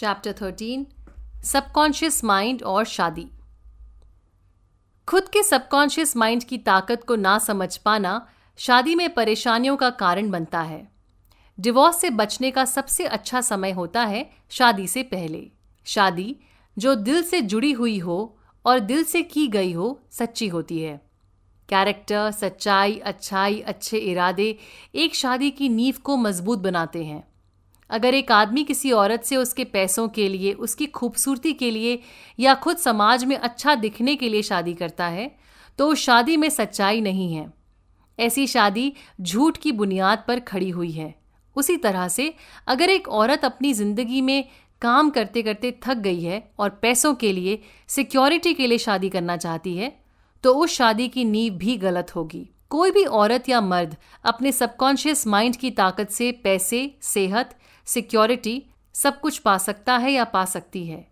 Chapter 13 subconscious mind और शादी। खुद के सबकॉन्शियस माइंड की ताकत को ना समझ पाना शादी में परेशानियों का कारण बनता है। डिवोर्स से बचने का सबसे अच्छा समय होता है शादी से पहले। शादी जो दिल से जुड़ी हुई हो और दिल से की गई हो सच्ची होती है। कैरेक्टर, सच्चाई, अच्छाई, अच्छे इरादे एक शादी की नींव को मजबूत बनाते हैं। अगर एक आदमी किसी औरत से उसके पैसों के लिए, उसकी खूबसूरती के लिए या खुद समाज में अच्छा दिखने के लिए शादी करता है तो उस शादी में सच्चाई नहीं है। ऐसी शादी झूठ की बुनियाद पर खड़ी हुई है। उसी तरह से अगर एक औरत अपनी ज़िंदगी में काम करते करते थक गई है और पैसों के लिए, सिक्योरिटी के लिए शादी करना चाहती है तो उस शादी की नींव भी गलत होगी। कोई भी औरत या मर्द अपने सबकॉन्शियस माइंड की ताकत से पैसे, सेहत, सिक्योरिटी सब कुछ पा सकता है या पा सकती है।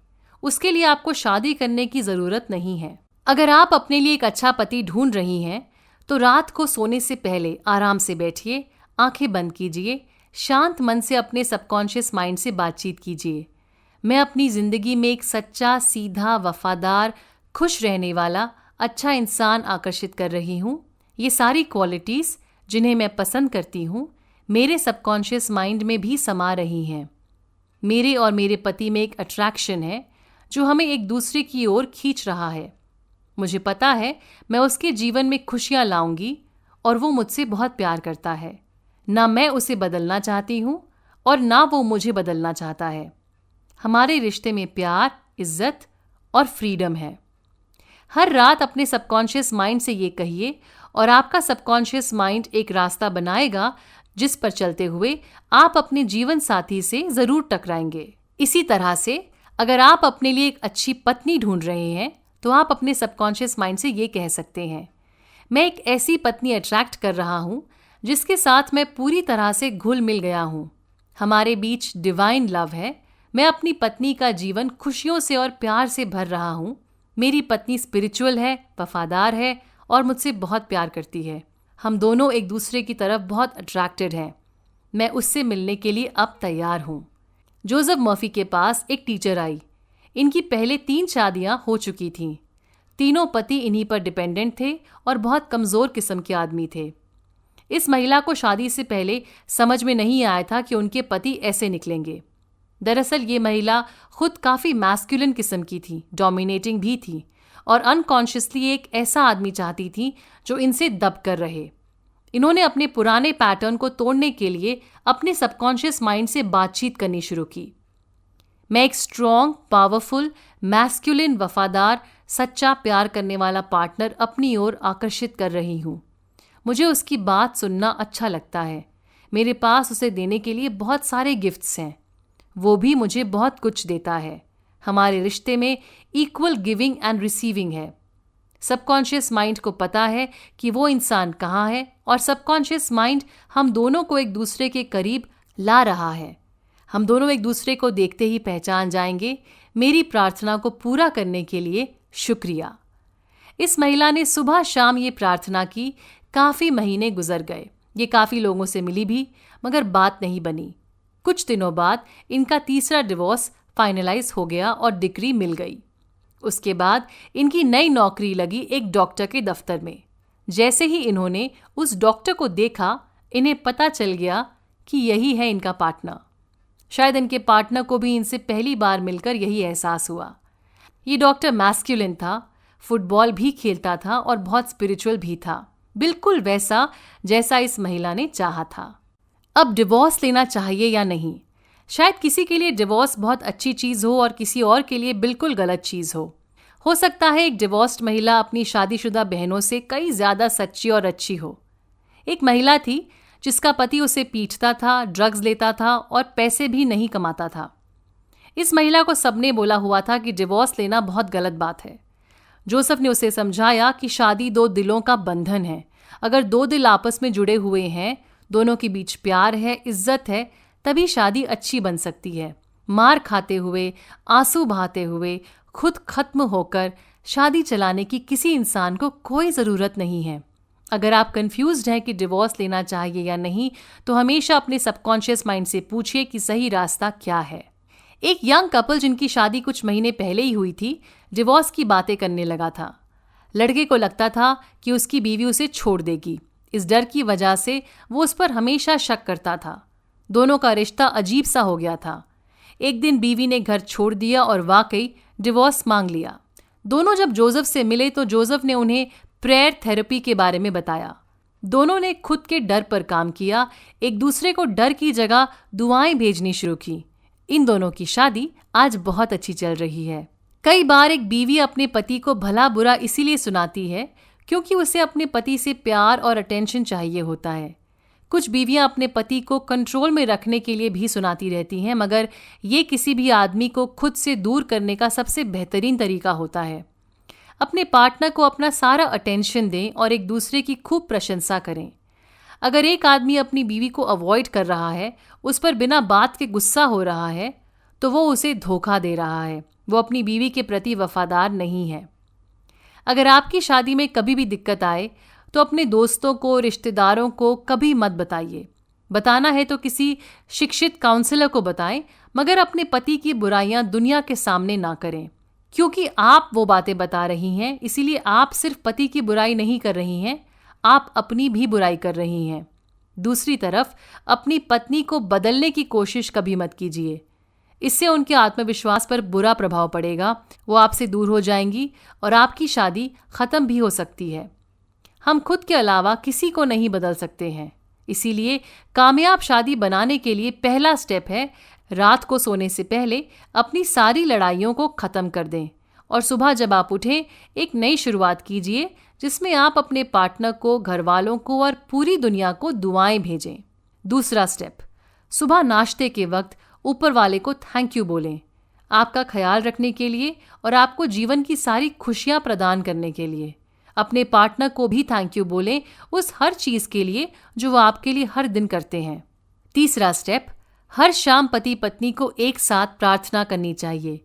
उसके लिए आपको शादी करने की ज़रूरत नहीं है। अगर आप अपने लिए एक अच्छा पति ढूंढ रही हैं तो रात को सोने से पहले आराम से बैठिए, आंखें बंद कीजिए, शांत मन से अपने सबकॉन्शियस माइंड से बातचीत कीजिए। मैं अपनी ज़िंदगी में एक सच्चा, सीधा, वफादार, खुश रहने वाला अच्छा इंसान आकर्षित कर रही हूँ। ये सारी क्वालिटीज़ जिन्हें मैं पसंद करती हूँ मेरे सबकॉन्शियस माइंड में भी समा रही हैं। मेरे और मेरे पति में एक अट्रैक्शन है जो हमें एक दूसरे की ओर खींच रहा है। मुझे पता है मैं उसके जीवन में खुशियाँ लाऊंगी और वो मुझसे बहुत प्यार करता है। ना मैं उसे बदलना चाहती हूँ और ना वो मुझे बदलना चाहता है। हमारे रिश्ते में प्यार, इज्जत और फ्रीडम है। हर रात अपने सबकॉन्शियस माइंड से ये कहिए और आपका सबकॉन्शियस माइंड एक रास्ता बनाएगा जिस पर चलते हुए आप अपने जीवन साथी से जरूर टकराएंगे। इसी तरह से अगर आप अपने लिए एक अच्छी पत्नी ढूंढ रहे हैं तो आप अपने सबकॉन्शियस माइंड से ये कह सकते हैं, मैं एक ऐसी पत्नी अट्रैक्ट कर रहा हूँ जिसके साथ मैं पूरी तरह से घुल मिल गया हूँ। हमारे बीच डिवाइन लव है। मैं अपनी पत्नी का जीवन खुशियों से और प्यार से भर रहा हूँ। मेरी पत्नी स्पिरिचुअल है, वफादार है और मुझसे बहुत प्यार करती है। हम दोनों एक दूसरे की तरफ बहुत अट्रैक्टेड हैं। मैं उससे मिलने के लिए अब तैयार हूँ। जोसेफ मर्फी के पास एक टीचर आई। इनकी पहले 3 शादियाँ हो चुकी थीं। तीनों पति इन्हीं पर डिपेंडेंट थे और बहुत कमज़ोर किस्म के आदमी थे। इस महिला को शादी से पहले समझ में नहीं आया था कि उनके पति ऐसे निकलेंगे। दरअसल ये महिला खुद काफ़ी मैस्कुलिन किस्म की थी, डोमिनेटिंग भी थी और अनकॉन्शियसली एक ऐसा आदमी चाहती थी जो इनसे दब कर रहे। इन्होंने अपने पुराने पैटर्न को तोड़ने के लिए अपने सबकॉन्शियस माइंड से बातचीत करनी शुरू की। मैं एक स्ट्रॉन्ग, पावरफुल, मैस्कुलिन, वफादार, सच्चा प्यार करने वाला पार्टनर अपनी ओर आकर्षित कर रही हूँ। मुझे उसकी बात सुनना अच्छा लगता है। मेरे पास उसे देने के लिए बहुत सारे गिफ्ट्स हैं। वो भी मुझे बहुत कुछ देता है। हमारे रिश्ते में इक्वल गिविंग एंड रिसीविंग है। सबकॉन्शियस माइंड को पता है कि वो इंसान कहाँ है और सबकॉन्शियस माइंड हम दोनों को एक दूसरे के करीब ला रहा है। हम दोनों एक दूसरे को देखते ही पहचान जाएंगे। मेरी प्रार्थना को पूरा करने के लिए शुक्रिया। इस महिला ने सुबह शाम ये प्रार्थना की। काफ़ी महीने गुजर गए। ये काफ़ी लोगों से मिली भी मगर बात नहीं बनी। कुछ दिनों बाद इनका तीसरा डिवोर्स फाइनलाइज हो गया और डिग्री मिल गई। उसके बाद इनकी नई नौकरी लगी एक डॉक्टर के दफ्तर में। जैसे ही इन्होंने उस डॉक्टर को देखा इन्हें पता चल गया कि यही है इनका पार्टनर। शायद इनके पार्टनर को भी इनसे पहली बार मिलकर यही एहसास हुआ। ये डॉक्टर मैस्कुलिन था, फुटबॉल भी खेलता था और बहुत स्पिरिचुअल भी था, बिल्कुल वैसा जैसा इस महिला ने चाहा था। अब डिवोर्स लेना चाहिए या नहीं? शायद किसी के लिए डिवोर्स बहुत अच्छी चीज़ हो और किसी और के लिए बिल्कुल गलत चीज़ हो सकता है एक डिवोर्स्ड महिला अपनी शादीशुदा बहनों से कई ज़्यादा सच्ची और अच्छी हो। एक महिला थी जिसका पति उसे पीटता था, ड्रग्स लेता था और पैसे भी नहीं कमाता था। इस महिला को सबने बोला हुआ था कि डिवोर्स लेना बहुत गलत बात है। जोसेफ ने उसे समझाया कि शादी 2 दिलों का बंधन है। अगर 2 दिल आपस में जुड़े हुए हैं, दोनों के बीच प्यार है, इज्जत है, तभी शादी अच्छी बन सकती है। मार खाते हुए, आंसू बहाते हुए, खुद खत्म होकर शादी चलाने की किसी इंसान को कोई ज़रूरत नहीं है। अगर आप कंफ्यूज्ड हैं कि डिवोर्स लेना चाहिए या नहीं तो हमेशा अपने सबकॉन्शियस माइंड से पूछिए कि सही रास्ता क्या है। एक यंग कपल जिनकी शादी कुछ महीने पहले ही हुई थी, डिवोर्स की बातें करने लगा था। लड़के को लगता था कि उसकी बीवी उसे छोड़ देगी। इस डर की वजह से वो उस पर हमेशा शक करता था। दोनों का रिश्ता अजीब सा हो गया था। एक दिन बीवी ने घर छोड़ दिया और वाकई डिवोर्स मांग लिया। दोनों जब जोसेफ से मिले तो जोसेफ ने उन्हें प्रेयर थेरेपी के बारे में बताया। दोनों ने खुद के डर पर काम किया, एक दूसरे को डर की जगह दुआएं भेजनी शुरू की। इन दोनों की शादी आज बहुत अच्छी चल रही है। कई बार एक बीवी अपने पति को भला बुरा इसीलिए सुनाती है क्योंकि उसे अपने पति से प्यार और अटेंशन चाहिए होता है। कुछ बीवियां अपने पति को कंट्रोल में रखने के लिए भी सुनाती रहती हैं, मगर ये किसी भी आदमी को खुद से दूर करने का सबसे बेहतरीन तरीका होता है। अपने पार्टनर को अपना सारा अटेंशन दें और एक दूसरे की खूब प्रशंसा करें। अगर एक आदमी अपनी बीवी को अवॉइड कर रहा है, उस पर बिना बात के गुस्सा हो रहा है, तो वो उसे धोखा दे रहा है। वो अपनी बीवी के प्रति वफादार नहीं है। अगर आपकी शादी में कभी भी दिक्कत आए तो अपने दोस्तों को, रिश्तेदारों को कभी मत बताइए। बताना है तो किसी शिक्षित काउंसलर को बताएं, मगर अपने पति की बुराइयां दुनिया के सामने ना करें। क्योंकि आप वो बातें बता रही हैं, इसीलिए आप सिर्फ पति की बुराई नहीं कर रही हैं, आप अपनी भी बुराई कर रही हैं। दूसरी तरफ अपनी पत्नी को बदलने की कोशिश कभी मत कीजिए। इससे उनके आत्मविश्वास पर बुरा प्रभाव पड़ेगा। वो आपसे दूर हो जाएंगी और आपकी शादी खत्म भी हो सकती है। हम खुद के अलावा किसी को नहीं बदल सकते हैं। इसीलिए कामयाब शादी बनाने के लिए पहला स्टेप है, रात को सोने से पहले अपनी सारी लड़ाइयों को खत्म कर दें और सुबह जब आप उठें एक नई शुरुआत कीजिए जिसमें आप अपने पार्टनर को, घर वालों को और पूरी दुनिया को दुआएं भेजें। दूसरा स्टेप, सुबह नाश्ते के वक्त ऊपर वाले को थैंक यू बोलें, आपका ख्याल रखने के लिए और आपको जीवन की सारी खुशियां प्रदान करने के लिए। अपने पार्टनर को भी थैंक यू बोलें उस हर चीज के लिए जो वो आपके लिए हर दिन करते हैं। तीसरा स्टेप, हर शाम पति पत्नी को एक साथ प्रार्थना करनी चाहिए।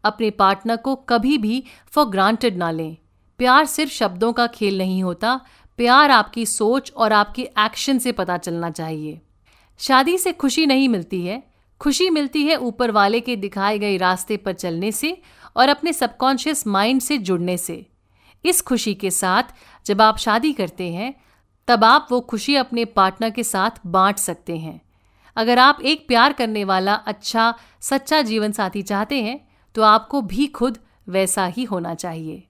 अपने पार्टनर को कभी भी फॉर ग्रांटेड ना लें। प्यार सिर्फ शब्दों का खेल नहीं होता, प्यार आपकी सोच और आपके एक्शन से पता चलना चाहिए। शादी से खुशी नहीं मिलती है, खुशी मिलती है ऊपर वाले के दिखाए गए रास्ते पर चलने से और अपने सबकॉन्शियस माइंड से जुड़ने से। इस खुशी के साथ जब आप शादी करते हैं तब आप वो खुशी अपने पार्टनर के साथ बांट सकते हैं। अगर आप एक प्यार करने वाला अच्छा सच्चा जीवन साथी चाहते हैं तो आपको भी खुद वैसा ही होना चाहिए।